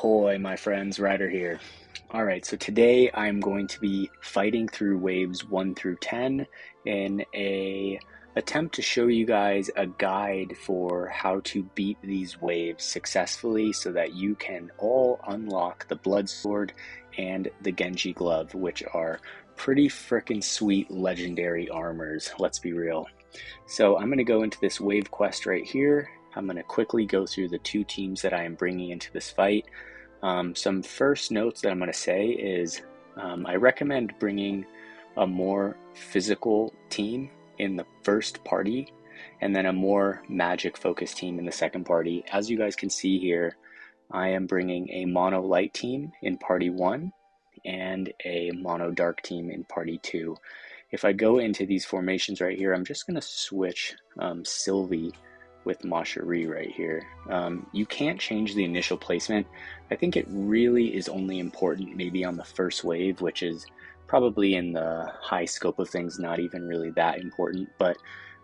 Ahoy, my friends, Ryder here. Alright, so today I'm going to be fighting through waves 1 through 10 in a attempt to show you guys a guide for how to beat these waves successfully so that you can all unlock the Blood Sword and the Genji Glove, which are pretty frickin' sweet legendary armors, let's be real. So I'm going to go into this wave quest right here. I'm going to quickly go through the two teams that I am bringing into this fight. Some first notes that I'm going to say is I recommend bringing a more physical team in the first party and then a more magic focused team in the second party. As you guys can see here, I am bringing a mono light team in party 1 and a mono dark team in party 2. If I go into these formations right here, I'm just going to switch Sylvie with MONASTERY right here. You can't change the initial placement. I think it really is only important maybe on the first wave, which is probably in the high scope of things not even really that important, but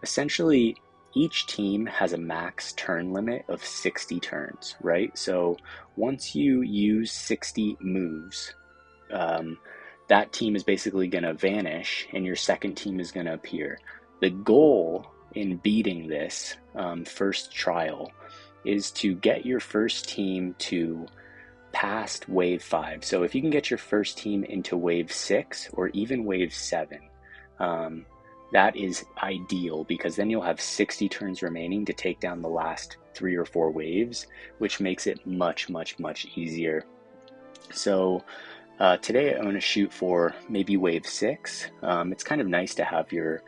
essentially each team has a max turn limit of 60 turns, right? So once you use 60 moves, that team is basically going to vanish and your second team is going to appear. The goal in beating this first trial is to get your first team to past wave 5. So if you can get your first team into wave 6 or even wave 7, that is ideal, because then you'll have 60 turns remaining to take down the last 3 or 4 waves, which makes it much easier. So today I'm going to shoot for maybe wave 6. It's kind of nice to have your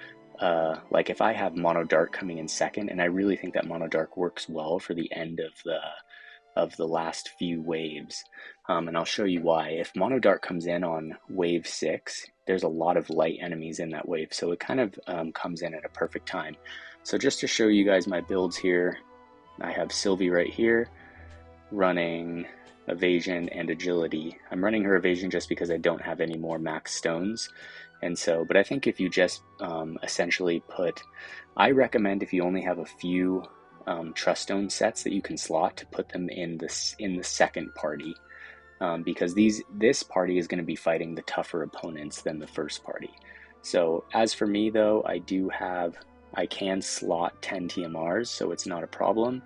like if I have mono dark coming in second, and I really think that mono dark works well for the end of the last few waves, and I'll show you why. If mono dark comes in on wave 6, there's a lot of light enemies in that wave, so it kind of comes in at a perfect time. So just to show you guys my builds here, I have Sylvie right here running evasion and agility. I'm running her evasion just because I don't have any more max stones. And so, but I think if you just essentially I recommend if you only have a few trust stone sets that you can slot, to put them in the second party, because this party is going to be fighting the tougher opponents than the first party. So as for me though, I can slot 10 TMRs, so it's not a problem.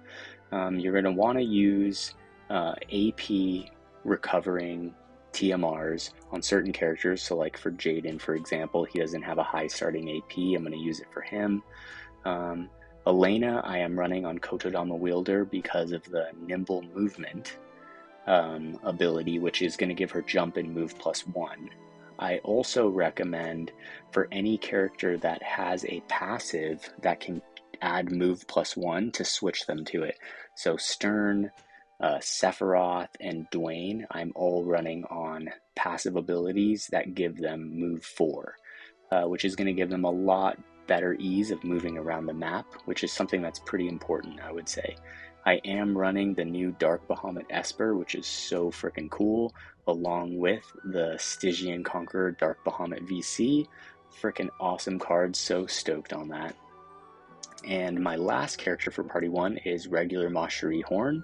You're going to want to use AP recovering TMRs on certain characters. So like for Jaden, for example, he doesn't have a high starting AP. I'm going to use it for him. Elena, I am running on Kotodama Wielder because of the nimble movement ability, which is going to give her jump and move +1. I also recommend for any character that has a passive that can add move +1 to switch them to it. So Stern, Sephiroth, and Dwayne, I'm all running on passive abilities that give them move 4, which is going to give them a lot better ease of moving around the map, which is something that's pretty important, I would say. I am running the new Dark Bahamut Esper, which is so freaking cool, along with the Stygian Conqueror Dark Bahamut VC. Freaking awesome card, so stoked on that. And my last character for party 1 is regular MONASTERY Horn,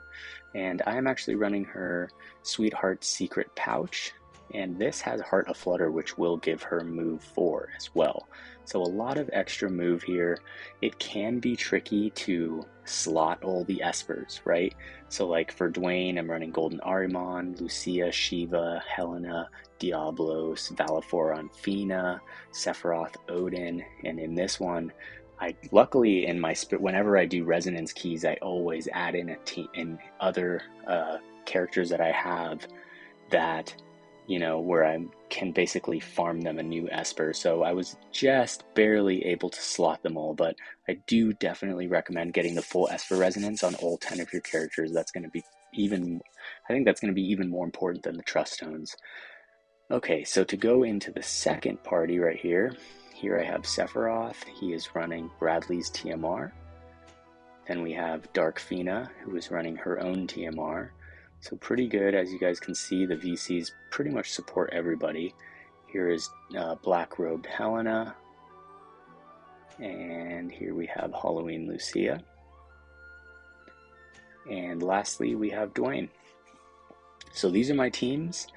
and I am actually running her Sweetheart Secret Pouch, and this has Heart Aflutter, which will give her move 4 as well. So a lot of extra move here. It can be tricky to slot all the Espers, right? So like for Dwayne, I'm running Golden Ahriman, Lucia, Shiva, Helena, Diablos, Valefor, Fina, Sephiroth, Odin, and in this one, luckily in my whenever I do resonance keys, I always add in other characters that I have that, where I can basically farm them a new Esper. So I was just barely able to slot them all, but I do definitely recommend getting the full Esper resonance on all 10 of your characters. I think that's going to be even more important than the trust stones. Okay, so to go into the second party right here I have Sephiroth. He is running Bradley's TMR. Then we have Dark Fina, who is running her own TMR. So pretty good. As you guys can see, the VCs pretty much support everybody. Here is Black Robed Helena. And here we have Halloween Lucia. And lastly, we have Dwayne. So these are my teams,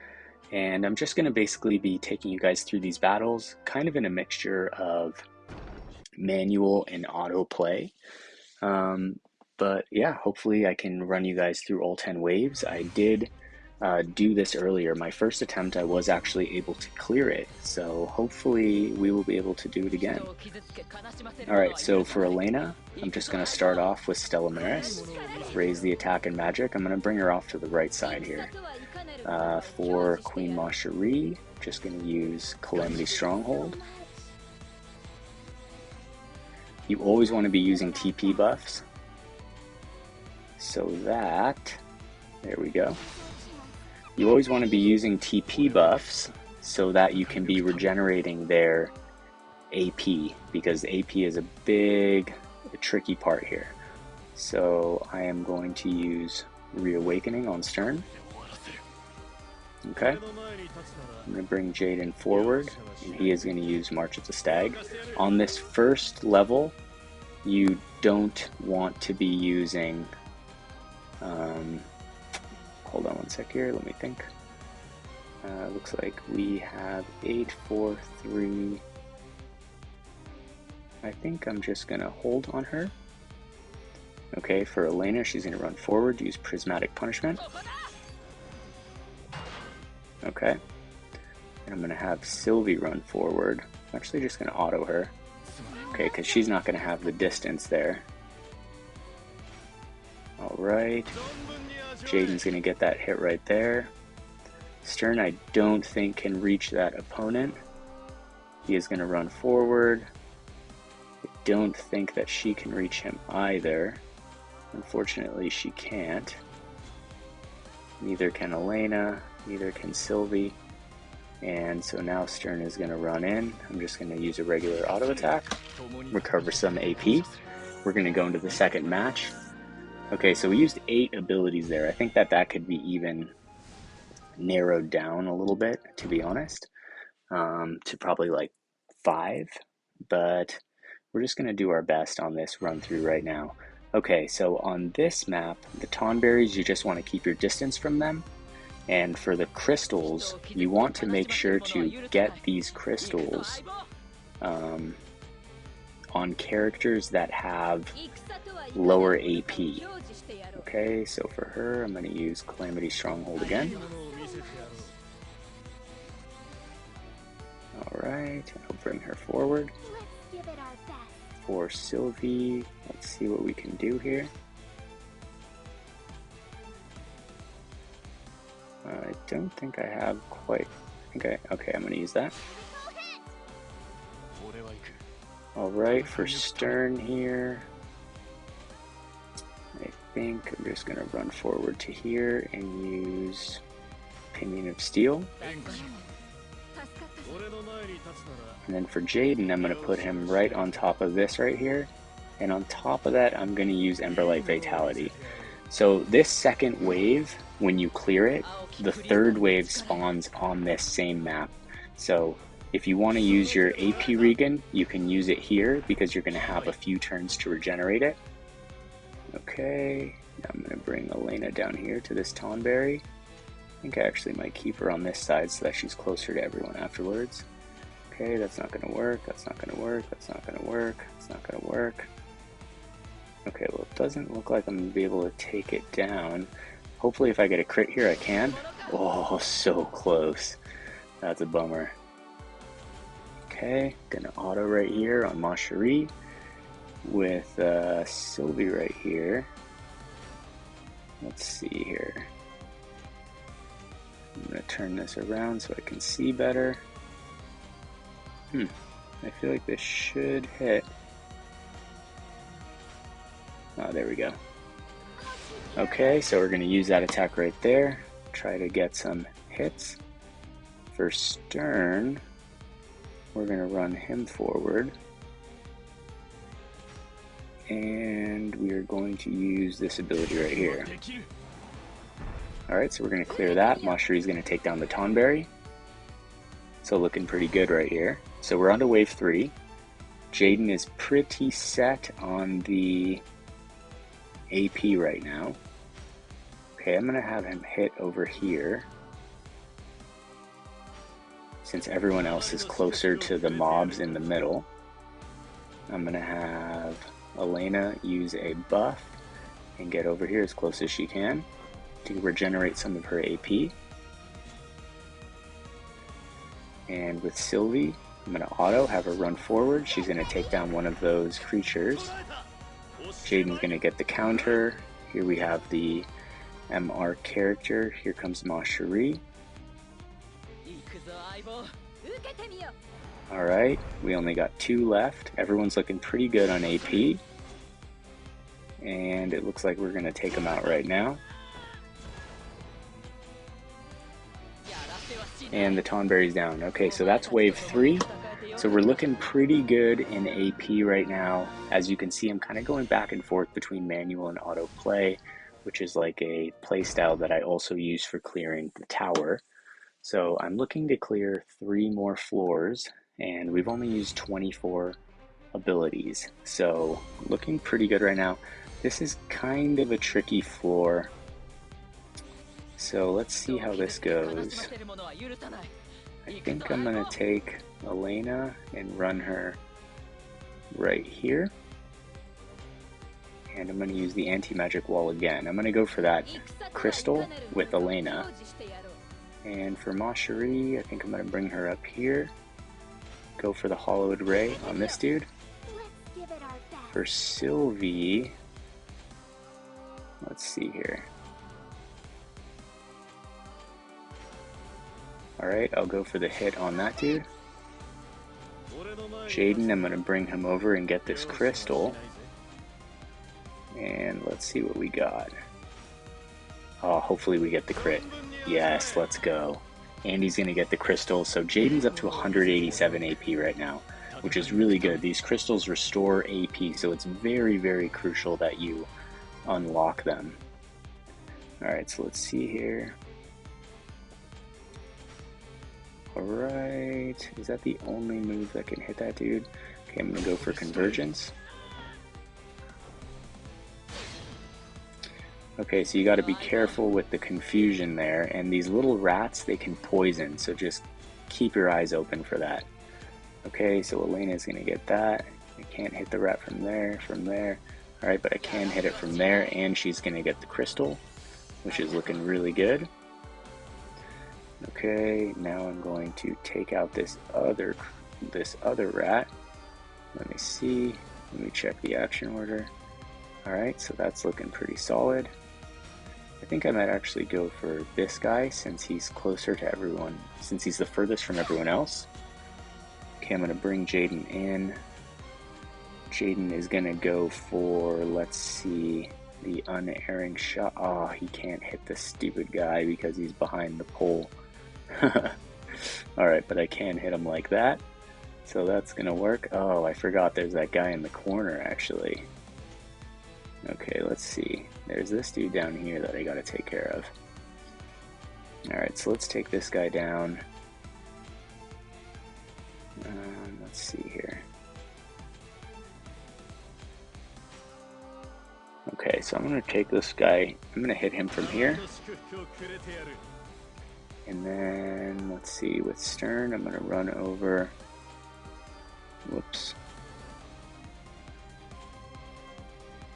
and I'm just going to basically be taking you guys through these battles, kind of in a mixture of manual and auto play. But yeah, hopefully I can run you guys through all 10 waves. I did do this earlier. My first attempt, I was actually able to clear it, so hopefully we will be able to do it again. Alright, so for Elena, I'm just going to start off with Stella Maris, raise the attack and magic. I'm going to bring her off to the right side here. For Queen MONASTERY, just going to use Calamity Stronghold. You always want to be using TP buffs, so that, there we go. You always want to be using TP buffs so that you can be regenerating their AP, because AP is a tricky part here. So I am going to use Reawakening on Stern. Okay, I'm going to bring Jaden forward, and he is going to use March of the Stag. On this first level, you don't want to be using, hold on one sec here, let me think. Looks like we have 8, 4, 3. I think I'm just going to hold on her. Okay, for Elena, she's going to run forward, use Prismatic Punishment. Okay, and I'm going to have Sylvie run forward. I'm actually just going to auto her. Okay, because she's not going to have the distance there. Alright, Jaden's going to get that hit right there. Stern, I don't think, can reach that opponent. He is going to run forward. I don't think that she can reach him either. Unfortunately, she can't. Neither can Elena. Neither can Sylvie. And so now Stern is going to run in. I'm just going to use a regular auto attack, recover some AP. We're going to go into the second match. Okay, so we used 8 abilities there. I think that could be even narrowed down a little bit, to be honest, to probably like 5. But we're just going to do our best on this run through right now. Okay, so on this map, the Tonberries, you just want to keep your distance from them. And for the crystals, you want to make sure to get these crystals on characters that have lower AP. Okay, so for her, I'm going to use Calamity Stronghold again. Alright, I'll bring her forward. For Sylvie, let's see what we can do here. I don't think I have quite, okay, I'm going to use that. Alright, for Stern here, I think I'm just going to run forward to here and use Pinion of Steel. And then for Jaden, I'm going to put him right on top of this right here. And on top of that, I'm going to use Emberlight Fatality. So this second wave, when you clear it, the third wave spawns on this same map. So if you want to use your AP regen, you can use it here because you're going to have a few turns to regenerate it. Okay, now I'm going to bring Elena down here to this Tonberry. I think I actually might keep her on this side so that she's closer to everyone afterwards. Okay, that's not going to work, that's not going to work, that's not going to work, that's not going to work. Okay, well it doesn't look like I'm going to be able to take it down. Hopefully if I get a crit here I can. Oh, so close. That's a bummer. Okay, gonna auto right here on MONASTERY with Sylvie right here. Let's see here. I'm gonna turn this around so I can see better. I feel like this should hit. Oh, there we go. Okay, so we're gonna use that attack right there. Try to get some hits. For Stern, we're gonna run him forward. And we are going to use this ability right here. Alright, so we're going to clear that. MONASTERY is going to take down the Tonberry. So looking pretty good right here. So we're on to wave 3. Jaden is pretty set on the AP right now. Okay, I'm gonna have him hit over here, since everyone else is closer to the mobs in the middle. I'm gonna have Elena use a buff and get over here as close as she can to regenerate some of her AP. And with Sylvie, I'm gonna auto, have her run forward. She's gonna take down one of those creatures. Jaden's gonna get the counter. Here we have the MR character. Here comes MONASTERY. Alright, we only got 2 left. Everyone's looking pretty good on AP. And it looks like we're going to take them out right now. And the Tonberry's down. Okay, so that's wave 3. So we're looking pretty good in AP right now. As you can see, I'm kind of going back and forth between manual and auto play, which is like a play style that I also use for clearing the tower. So I'm looking to clear 3 more floors, and we've only used 24 abilities. So looking pretty good right now. This is kind of a tricky floor. So let's see how this goes. I think I'm going to take Elena and run her right here. And I'm going to use the anti-magic wall again. I'm going to go for that crystal with Elena. And for MONASTERY, I think I'm going to bring her up here. Go for the hollowed ray on this dude. For Sylvie, let's see here. Alright, I'll go for the hit on that dude. Jaden, I'm going to bring him over and get this crystal. And let's see what we got. Oh, hopefully we get the crit. Yes, let's go. Andy's going to get the crystal. So Jaden's up to 187 AP right now, which is really good. These crystals restore AP, so it's very, very crucial that you unlock them. Alright, so let's see here. Alright, is that the only move that can hit that dude? Okay, I'm going to go for convergence. Okay, so you got to be careful with the confusion there, and these little rats, they can poison, so just keep your eyes open for that. Okay, so Elena's going to get that. I can't hit the rat from there. Alright, but I can hit it from there, and she's going to get the crystal, which is looking really good. Okay, now I'm going to take out this other rat. Let me see. Let me check the action order. Alright, so that's looking pretty solid. I think I might actually go for this guy since he's closer to everyone, since he's the furthest from everyone else. Okay, I'm going to bring Jaden in. Jaden is going to go for, let's see, the unerring shot. Oh, he can't hit the stupid guy because he's behind the pole. Alright, but I can hit him like that. So that's going to work. Oh, I forgot there's that guy in the corner actually. Okay, let's see. There's this dude down here that I gotta take care of. Alright, so let's take this guy down. Let's see here. Okay, so I'm gonna take this guy. I'm gonna hit him from here. And then, let's see, with Stern, I'm gonna run over. Whoops.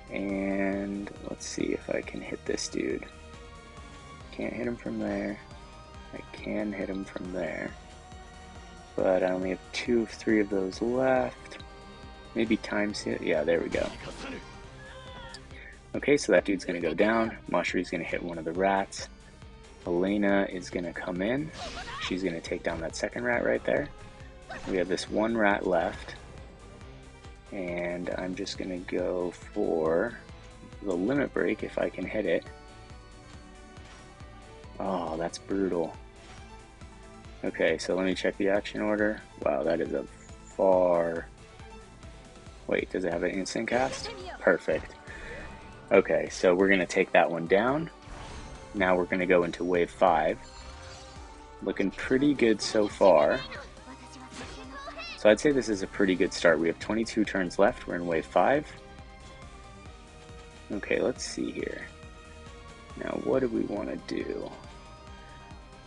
And let's see if I can hit this dude. Can't hit him from there. I can hit him from there. But I only have 2 of 3 of those left. Maybe times hit. Yeah, there we go. Okay, so that dude's going to go down. MONASTERY's going to hit one of the rats. Elena is going to come in. She's going to take down that second rat right there. We have this one rat left. And I'm just going to go for the limit break if I can hit it. Oh, that's brutal. Okay, so let me check the action order. Wow, that is a far... Wait, does it have an instant cast? Perfect. Okay, so we're going to take that one down. Now we're going to go into wave 5. Looking pretty good so far. So I'd say this is a pretty good start. We have 22 turns left. We're in wave 5. Okay, let's see here. Now what do we want to do?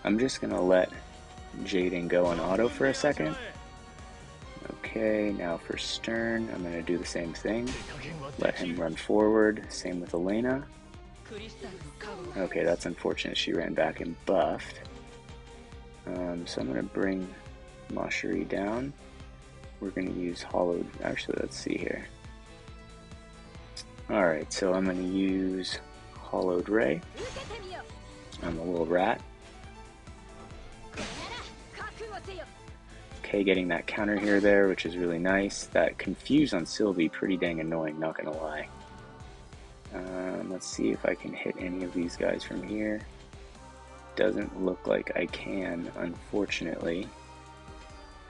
I'm just going to let Jaden go on auto for a second. Okay, now for Stern, I'm going to do the same thing. Let him run forward. Same with Elena. Okay, that's unfortunate. She ran back and buffed. So I'm going to bring MONASTERY down. We're going to use hollowed. Actually, let's see here. Alright, so I'm going to use hollowed ray. I'm a little rat. Okay, getting that counter here there, which is really nice. That confuse on Sylvie, pretty dang annoying, not gonna lie. Let's see if I can hit any of these guys from here. Doesn't look like I can, unfortunately.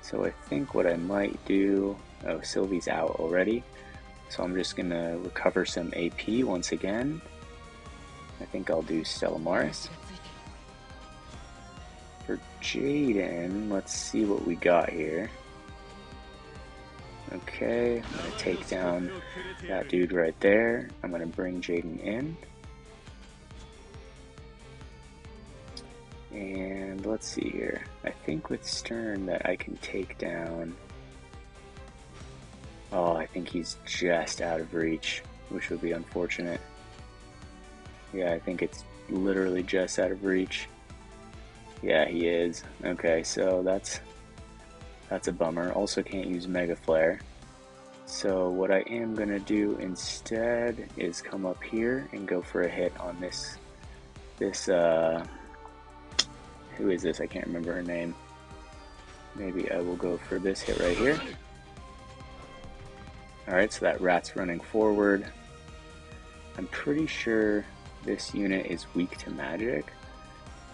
So I think what I might do... Oh, Sylvie's out already. So I'm just gonna recover some AP once again. I think I'll do Stella Maris. For Jaden, let's see what we got here. Okay, I'm going to take down that dude right there. I'm going to bring Jaden in. And let's see here. I think with Stern that I can take down... Oh, I think he's just out of reach, which would be unfortunate. Yeah, I think it's literally just out of reach. Yeah, he is. Okay, so that's a bummer. Also can't use Mega Flare. So what I am going to do instead is come up here and go for a hit on this, who is this? I can't remember her name. Maybe I will go for this hit right here. Alright, so that rat's running forward. I'm pretty sure this unit is weak to magic.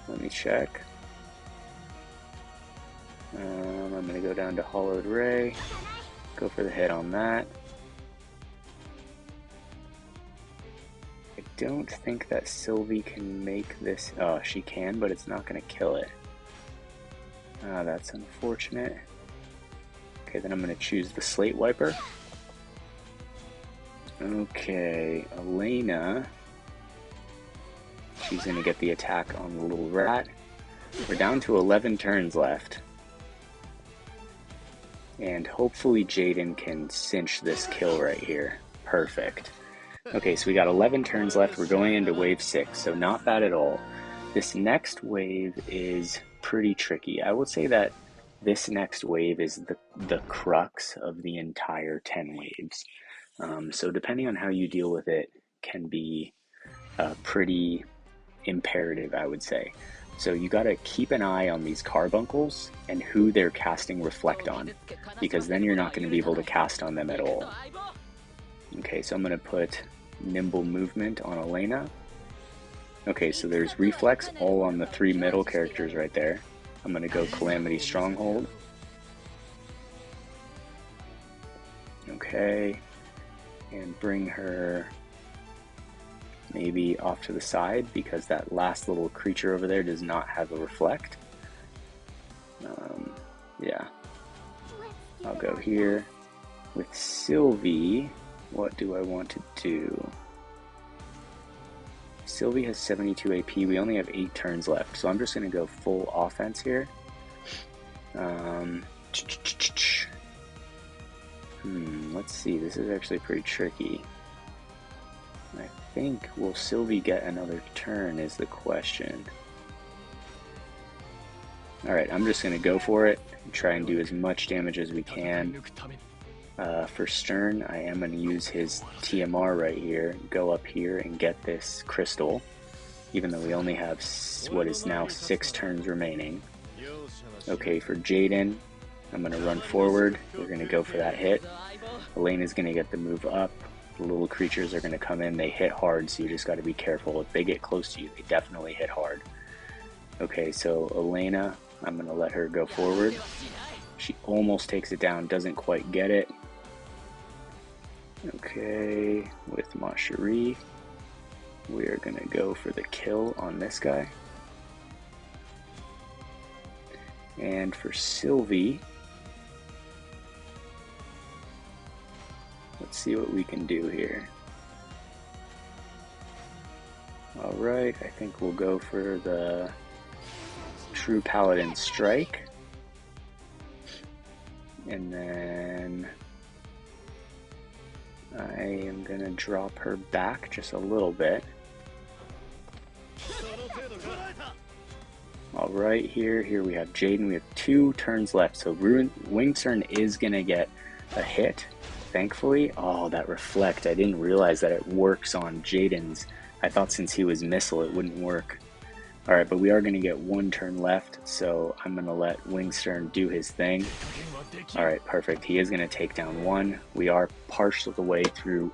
Let me check. I'm going to go down to Hollowed Ray, go for the hit on that. I don't think that Sylvie can make this... Oh, she can, but it's not going to kill it. That's unfortunate. Okay, then I'm going to choose the Slate Wiper. Okay, Elena. She's going to get the attack on the little rat. We're down to 11 turns left. And hopefully Jaden can cinch this kill right here. Perfect. Okay, so we got 11 turns left. We're going into wave 6, so not bad at all. This next wave is pretty tricky. I would say that this next wave is the crux of the entire 10 waves. So depending on how you deal with it can be pretty imperative, I would say. So you gotta keep an eye on these carbuncles and who they're casting Reflect on, because then you're not gonna be able to cast on them at all. Okay, so I'm gonna put Nimble Movement on Elena. Okay, so there's Reflex all on the 3 middle characters right there. I'm gonna go Calamity Stronghold. Okay, and bring her maybe off to the side because that last little creature over there does not have a Reflect. Yeah, I'll go here. With Sylvie, what do I want to do? Sylvie has 72 AP. We only have 8 turns left, so I'm just going to go full offense here. Let's see. This is actually pretty tricky. I think, will Sylvie get another turn is the question. Alright, I'm just going to go for it and try and do as much damage as we can. For Stern, I am going to use his TMR right here, go up here and get this crystal, even though we only have what is now 6 turns remaining. Okay, for Jaden, I'm going to run forward. We're going to go for that hit. Elena's going to get the move up. The little creatures are going to come in. They hit hard, so you just got to be careful. If they get close to you, they definitely hit hard. Okay, so Elena, I'm going to let her go forward. She almost takes it down, doesn't quite get it. Okay, with MONASTERY, we are going to go for the kill on this guy. And for Sylvie, let's see what we can do here. Alright, I think we'll go for the True Paladin Strike. And then I am going to drop her back just a little bit. Alright, here we have Jaden. We have 2 turns left, so Winged Turn is going to get a hit, thankfully. Oh, that Reflect. I didn't realize that it works on Jaden's. I thought since he was Missile it wouldn't work. Alright, but we are going to get 1 turn left, so I'm going to let Winged Turn do his thing. Alright, perfect. He is going to take down 1. We are partial the way through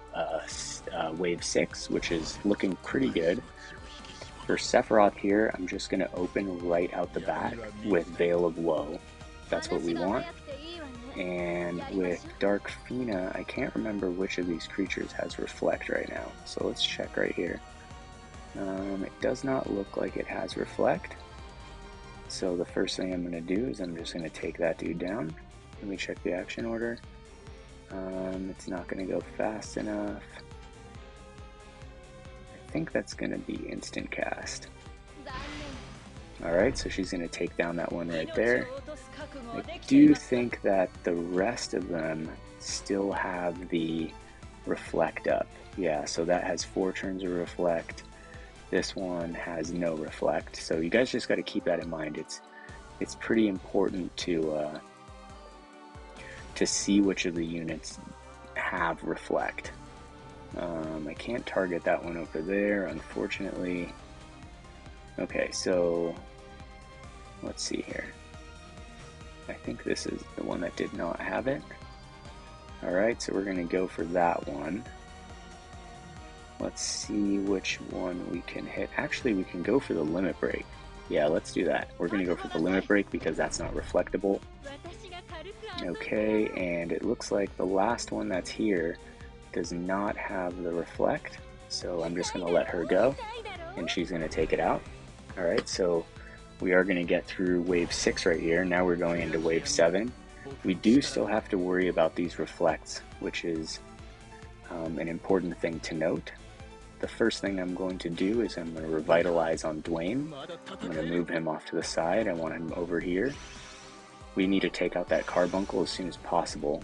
wave 6, which is looking pretty good. For Sephiroth here, I'm just going to open right out the back with Veil of Woe. That's what we want. And with Dark Fina, I can't remember which of these creatures has Reflect right now, so let's check right here. It does not look like it has Reflect. So the first thing I'm going to do is I'm just going to take that dude down. Let me check the action order. It's not going to go fast enough. I think that's going to be instant cast. Alright, so she's going to take down that one right there. I do think that the rest of them still have the Reflect up. Yeah, so that has 4 turns of Reflect. This one has no Reflect. So you guys just got to keep that in mind. It's pretty important to see which of the units have Reflect. I can't target that one over there, unfortunately. Okay, so let's see here. I think this is the one that did not have it. Alright, so we're going to go for that one. Let's see which one we can hit. Actually, we can go for the Limit Break. Yeah, let's do that. We're going to go for the Limit Break because that's not reflectable. Okay, and it looks like the last one that's here does not have the Reflect, so I'm just going to let her go, and she's going to take it out. Alright, so we are going to get through wave 6 right here. Now we're going into wave 7. We do still have to worry about these Reflects, which is an important thing to note. The first thing I'm going to do is I'm going to Revitalize on Dwayne. I'm going to move him off to the side. I want him over here. We need to take out that Carbuncle as soon as possible.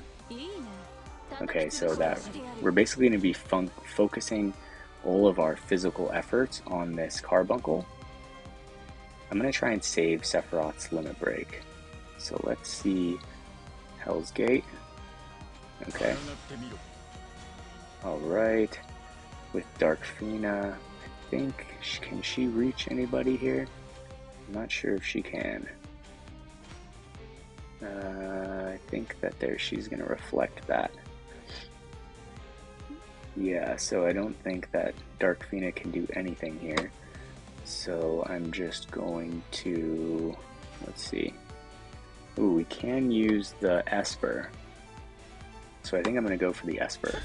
Okay, so that we're basically going to be focusing all of our physical efforts on this Carbuncle. I'm going to try and save Sephiroth's Limit Break. So let's see Hell's Gate. Okay. Alright. With Dark Fina, I think, can she reach anybody here? I'm not sure if she can. I think that she's going to reflect that. Yeah, so I don't think that Dark Fina can do anything here. So I'm just going to, let's see. Ooh, we can use the Esper. So I think I'm going to go for the Esper.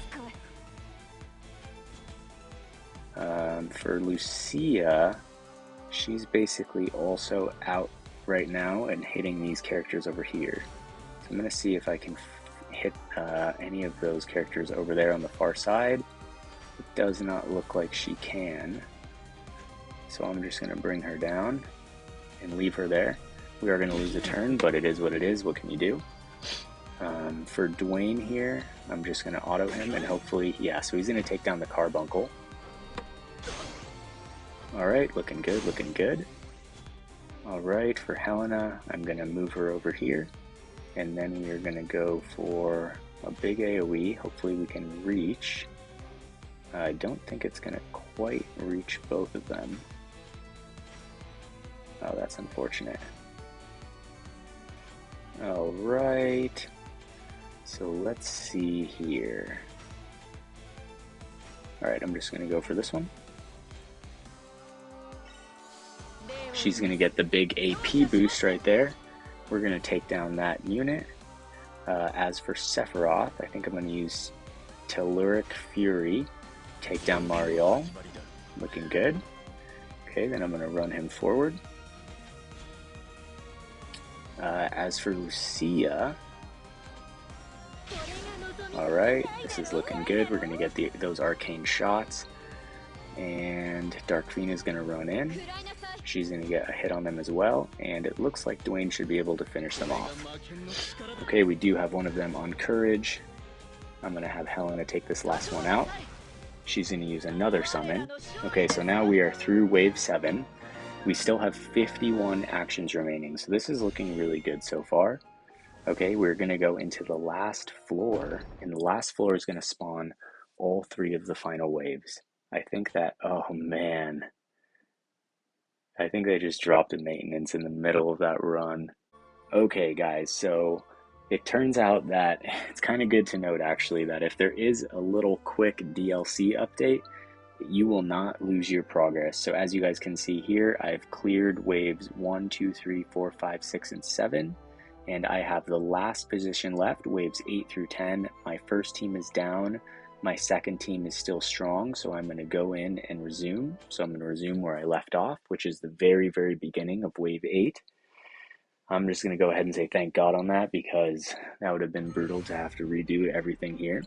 For Lucia, she's basically also out right now and hitting these characters over here. So I'm going to see if I can hit any of those characters over there on the far side. It does not look like she can. So I'm just going to bring her down and leave her there. We are going to lose a turn, but it is what it is. What can you do? For Dwayne here, I'm just going to auto him and hopefully, yeah, so he's going to take down the Carbuncle. Alright, looking good, looking good. Alright, for Helena, I'm going to move her over here. And then we are going to go for a big AoE. Hopefully we can reach. I don't think it's going to quite reach both of them. Oh, that's unfortunate. Alright. So let's see here. Alright, I'm just going to go for this one. She's going to get the big AP boost right there. We're going to take down that unit. As for Sephiroth, I think I'm going to use Telluric Fury. Take down Mariol. Looking good. Okay, then I'm going to run him forward. As for Lucia, alright, this is looking good. We're going to get those arcane shots. And Dark Phoena's going to run in. She's going to get a hit on them as well, and it looks like Dwayne should be able to finish them off. Okay, we do have one of them on Courage. I'm going to have Helena take this last one out. She's going to use another summon. Okay, so now we are through wave 7. We still have 51 actions remaining, so this is looking really good so far. Okay, we're going to go into the last floor, and the last floor is going to spawn all 3 of the final waves. I think that, oh man, I think they just dropped a maintenance in the middle of that run. Okay guys, so it turns out that it's kind of good to note actually that if there is a little quick DLC update, you will not lose your progress. So as you guys can see here, I've cleared waves 1, 2, 3, 4, 5, 6, and 7. And I have the last position left, waves 8 through 10. My first team is down. My second team is still strong, so I'm going to go in and resume. So I'm going to resume where I left off, which is the very, very beginning of wave 8. I'm just going to go ahead and say thank God on that, because that would have been brutal to have to redo everything here.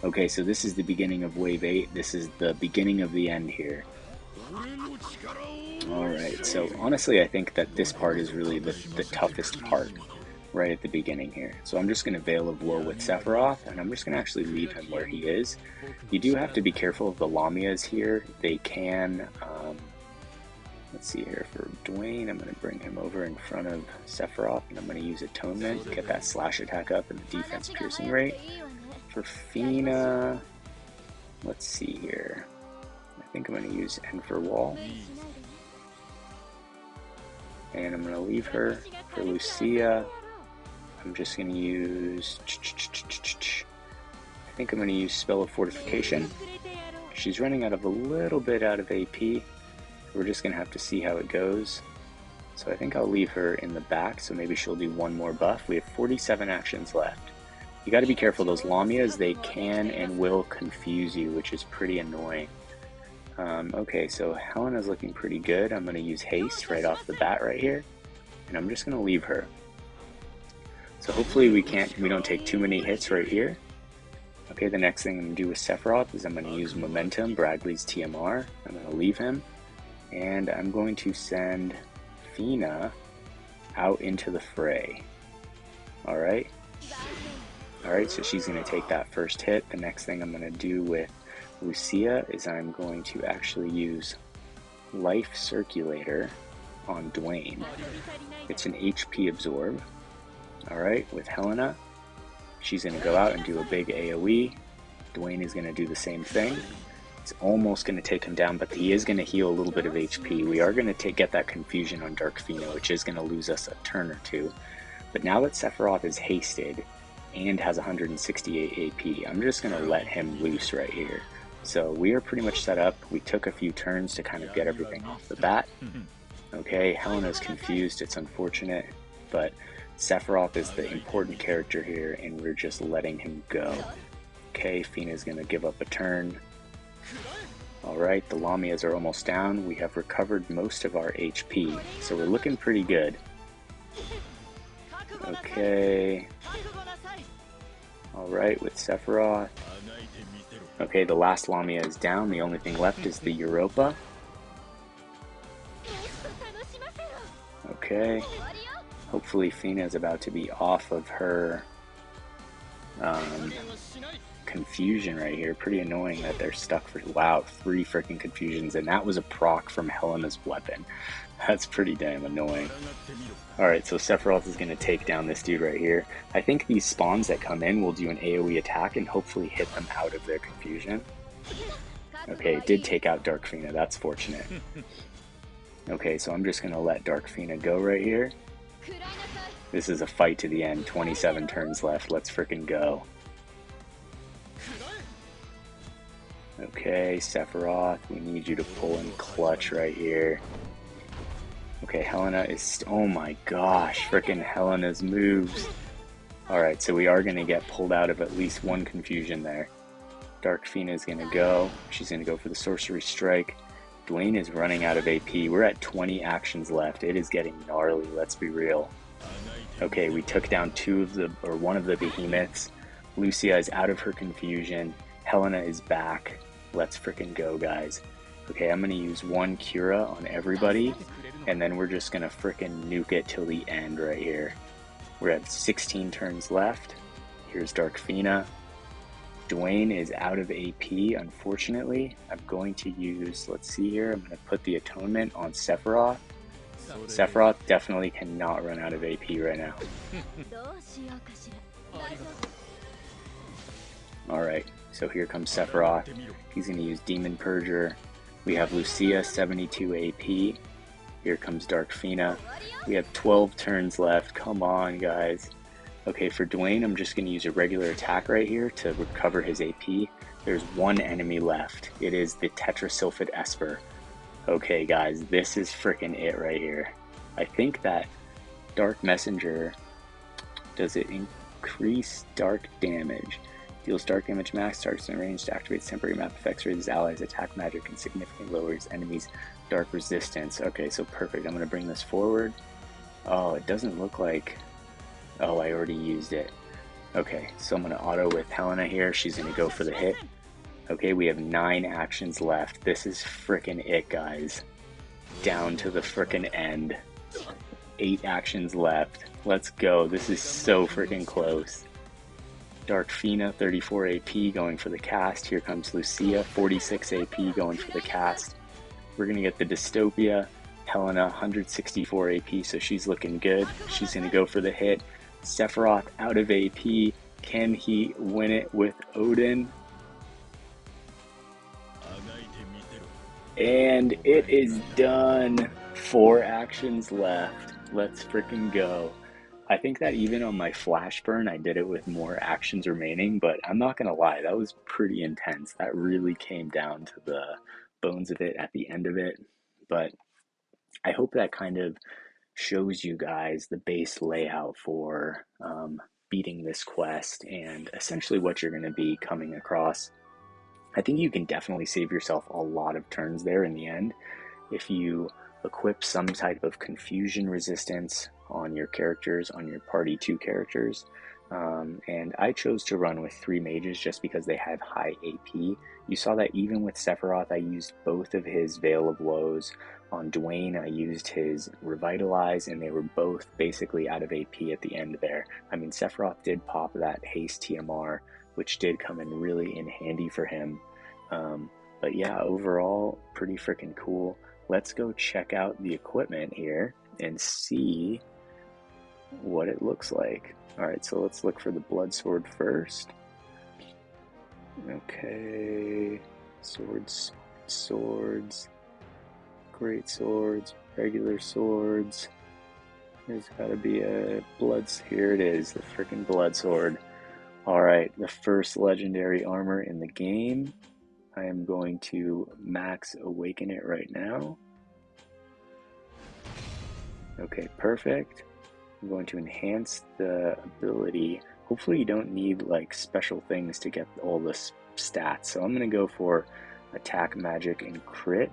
Okay, so this is the beginning of wave 8. This is the beginning of the end here. Alright, so honestly I think that this part is really the toughest part right at the beginning here. So I'm just going to Veil of Woe with Sephiroth, and I'm just going to actually leave him where he is. You do have to be careful of the Lamias here. They can, let's see here, for Dwayne, I'm going to bring him over in front of Sephiroth, and I'm going to use Atonement, get that slash attack up and the defense piercing rate. For Fina, let's see here, I think I'm going to use Enfer Wall. And I'm going to leave her. For Lucia, I'm just going to use, I think I'm going to use Spell of Fortification. She's running out of a little bit out of AP. We're just going to have to see how it goes. So I think I'll leave her in the back, so maybe she'll do one more buff. We have 47 actions left. You got to be careful, those Lamias, they can and will confuse you, which is pretty annoying. Okay, so Helena's looking pretty good. I'm going to use Haste right off the bat right here, and I'm just going to leave her. So hopefully we don't take too many hits right here. Okay, the next thing I'm going to do with Sephiroth is I'm going to use Momentum, Bradley's TMR. I'm going to leave him, and I'm going to send Fina out into the fray. Alright, so she's going to take that first hit. The next thing I'm going to do with Lucia is I'm going to actually use Life Circulator on Dwayne. It's an HP absorb. Alright, with Helena, she's going to go out and do a big AoE. Dwayne is going to do the same thing. It's almost going to take him down, but he is going to heal a little bit of HP. We are going to get that confusion on Dark Phoena, which is going to lose us a turn or two. But now that Sephiroth is hasted and has 168 AP, I'm just going to let him loose right here. So we are pretty much set up. We took a few turns to kind of get everything off the bat. Okay, Helena's confused. It's unfortunate, but Sephiroth is the important character here, and we're just letting him go. Okay, Fina's going to give up a turn. Alright, the Lamias are almost down. We have recovered most of our HP, so we're looking pretty good. Okay. Alright, with Sephiroth. Okay, the last Lamia is down. The only thing left is the Europa. Okay. Hopefully Fina is about to be off of her confusion right here. Pretty annoying that they're stuck for, wow, 3 freaking confusions, and that was a proc from Helena's weapon. That's pretty damn annoying. Alright, so Sephiroth is going to take down this dude right here. I think these spawns that come in will do an AoE attack and hopefully hit them out of their confusion. Okay, it did take out Dark Phoena, that's fortunate. Okay, so I'm just going to let Dark Phoena go right here. This is a fight to the end, 27 turns left, let's frickin' go. Okay, Sephiroth, we need you to pull in clutch right here. Okay, Helena is, oh my gosh, frickin' Helena's moves. Alright, so we are going to get pulled out of at least one confusion there. Dark Phoena is going to go. She's going to go for the Sorcery Strike. Dwayne is running out of AP. We're at 20 actions left. It is getting gnarly, let's be real. Okay, we took down one of the behemoths. Lucia is out of her confusion. Helena is back. Let's freaking go, guys. Okay, I'm gonna use one Cura on everybody, and then we're just gonna freaking nuke it till the end right here. We're at 16 turns left. Here's Darkfina. Dwayne is out of AP, unfortunately. I'm going to use, let's see here, I'm gonna put the Atonement on Sephiroth. Sephiroth definitely cannot run out of AP right now. Alright, so here comes Sephiroth. He's going to use Demon Purger. We have Lucia, 72 AP. Here comes Darkfina. We have 12 turns left. Come on, guys. Okay, for Dwayne, I'm just going to use a regular attack right here to recover his AP. There's one enemy left. It is the Tetrasulfid Esper. Okay, guys, this is freaking it right here. I think that Dark Messenger, does it increase dark damage? Deals dark damage max, targets in range, activates temporary map effects, raises allies, attack magic, and significantly lowers enemies' dark resistance. Okay, so perfect. I'm going to bring this forward. Oh, it doesn't look like... Oh, I already used it. Okay, so I'm going to auto with Helena here. She's going to go for the hit. Okay, we have 9 actions left. This is frickin' it, guys. Down to the frickin' end. 8 actions left. Let's go. This is so frickin' close. Darkfina, 34 AP, going for the cast. Here comes Lucia, 46 AP, going for the cast. We're going to get the Dystopia. Helena, 164 AP, so she's looking good. She's going to go for the hit. Sephiroth out of AP. Can he win it with Odin? And it is done. 4 actions left. Let's freaking go. I think that even on my flash burn, I did it with more actions remaining, but I'm not going to lie, that was pretty intense. That really came down to the bones of it at the end of it. But I hope that kind of shows you guys the base layout for beating this quest and essentially what you're going to be coming across. I think you can definitely save yourself a lot of turns there in the end if you equip some type of confusion resistance on your characters, on your party 2 characters. And I chose to run with 3 mages just because they have high AP. You saw that even with Sephiroth, I used both of his Veil of Woes. On Dwayne, I used his Revitalize, and they were both basically out of AP at the end there. I mean, Sephiroth did pop that Haste TMR, which did come in really in handy for him. But yeah, overall, pretty freaking cool. Let's go check out the equipment here and see what it looks like. Alright, so let's look for the Blood Sword first. Okay, swords, great swords, regular swords. There's gotta be a here it is, the freaking Blood Sword. Alright, the first legendary armor in the game. I am going to max awaken it right now. Okay, perfect. I'm going to enhance the ability. Hopefully you don't need like special things to get all the stats. So I'm going to go for attack, magic, and crit.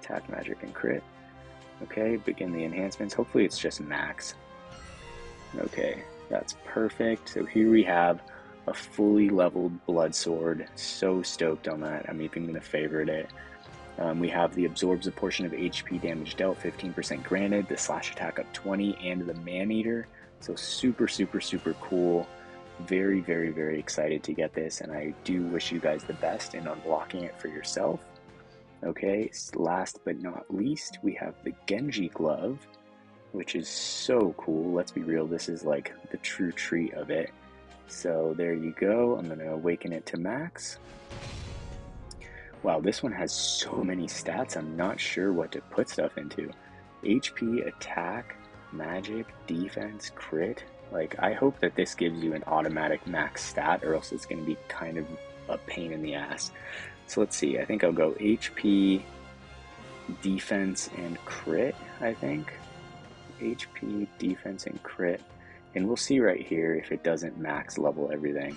Attack, magic, and crit. Okay, begin the enhancements. Hopefully it's just max. Okay, that's perfect. So here we have a fully leveled Blood Sword. So stoked on that. I'm even going to favorite it. We have the absorbs a portion of HP damage dealt, 15% granted, the slash attack up 20, and the Man-Eater. So super, super, super cool. Very, very, very excited to get this, and I do wish you guys the best in unlocking it for yourself. Okay, last but not least, we have the Genji glove, which is so cool. Let's be real, this is like the true treat of it. So there you go. I'm going to awaken it to max. Wow, this one has so many stats, I'm not sure what to put stuff into. HP, attack, magic, defense, crit. Like, I hope that this gives you an automatic max stat, or else it's going to be kind of a pain in the ass. So let's see, I think I'll go HP, defense, and crit, I think. HP, defense, and crit. And we'll see right here if it doesn't max level everything.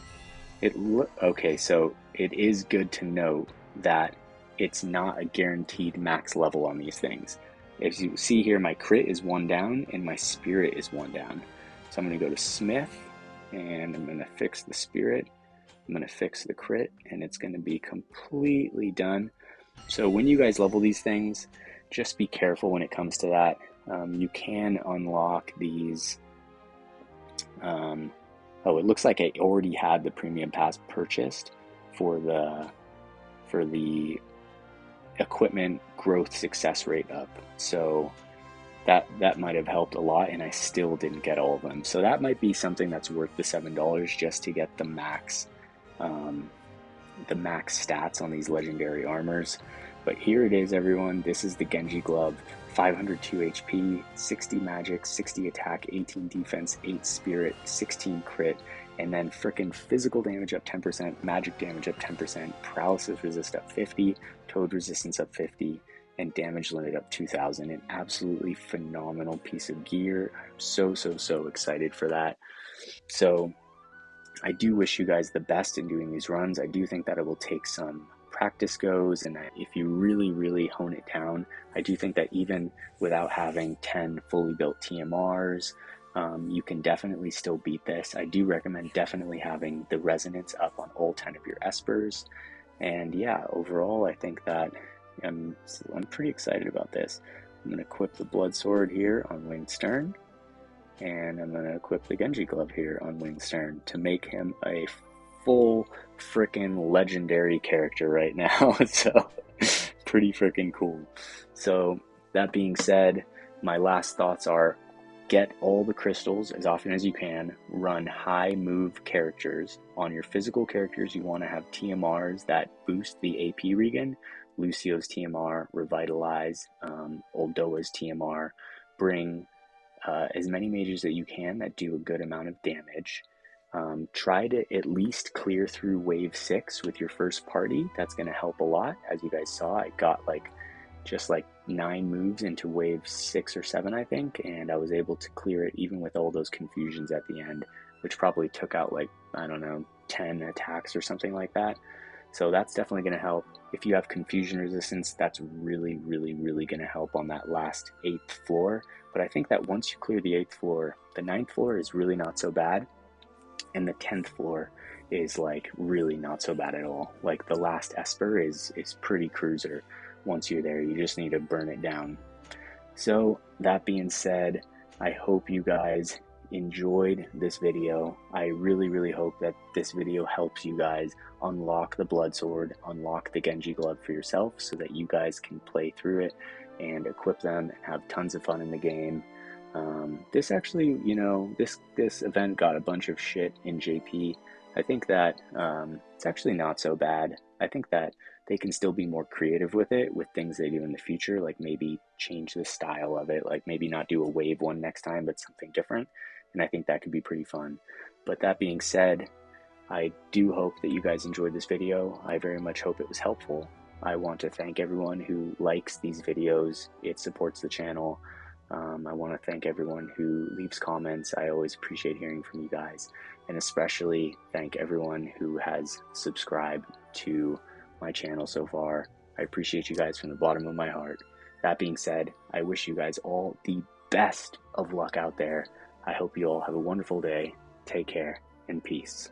Okay, so it is good to note that it's not a guaranteed max level on these things. As you see here, my crit is 1 down and my spirit is 1 down. So I'm going to go to Smith and I'm going to fix the spirit. I'm going to fix the crit, and it's going to be completely done. So when you guys level these things, just be careful when it comes to that. You can unlock these. Oh, it looks like I already had the premium pass purchased for the equipment growth success rate up. So that might have helped a lot, and I still didn't get all of them. So that might be something that's worth the $7 just to get the max stats on these legendary armors. But here it is, everyone. This is the Genji glove. 502 HP, 60 magic, 60 attack, 18 defense, 8 spirit, 16 crit, and then frickin' physical damage up 10%, magic damage up 10%, paralysis resist up 50, toad resistance up 50, and damage limit up 2000. An absolutely phenomenal piece of gear. I'm so excited for that. So I do wish you guys the best in doing these runs. I do think that it will take some practice goes, and if you really hone it down, I do think that even without having 10 fully built TMRs, you can definitely still beat this. I do recommend definitely having the resonance up on all 10 of your espers, and yeah, overall I think that I'm pretty excited about this. I'm going to equip the blood sword here on Winged Stern, and I'm going to equip the Genji glove here on Winged Stern to make him a full freaking legendary character right now. So pretty freaking cool. So that being said, my last thoughts are: get all the crystals as often as you can, run high move characters. On your physical characters, you want to have TMRs that boost the AP regen. Lucio's TMR, Revitalize, Oldoa's TMR. Bring as many mages that you can that do a good amount of damage. Try to at least clear through wave 6 with your first party. That's going to help a lot. As you guys saw, I got just 9 moves into wave 6 or 7, I think, and I was able to clear it even with all those confusions at the end, which probably took out I don't know, 10 attacks or something like that. So that's definitely going to help. If you have confusion resistance, that's really going to help on that last 8th floor. But I think that once you clear the 8th floor, the 9th floor is really not so bad, and the 10th floor is really not so bad at all. The last Esper is pretty cruiser. Once you're there, you just need to burn it down. So that being said, I hope you guys enjoyed this video. I really hope that this video helps you guys unlock the blood sword, unlock the Genji glove for yourself, so that you guys can play through it and equip them and have tons of fun in the game. This actually, this event got a bunch of shit in JP. I think that it's actually not so bad. I think that they can still be more creative with it, with things they do in the future, maybe change the style of it, maybe not do a wave one next time, but something different. And I think that could be pretty fun. But that being said, I do hope that you guys enjoyed this video. I very much hope it was helpful. I want to thank everyone who likes these videos. It supports the channel. I want to thank everyone who leaves comments. I always appreciate hearing from you guys, and especially thank everyone who has subscribed to my channel so far. I appreciate you guys from the bottom of my heart. That being said, I wish you guys all the best of luck out there. I hope you all have a wonderful day. Take care and peace.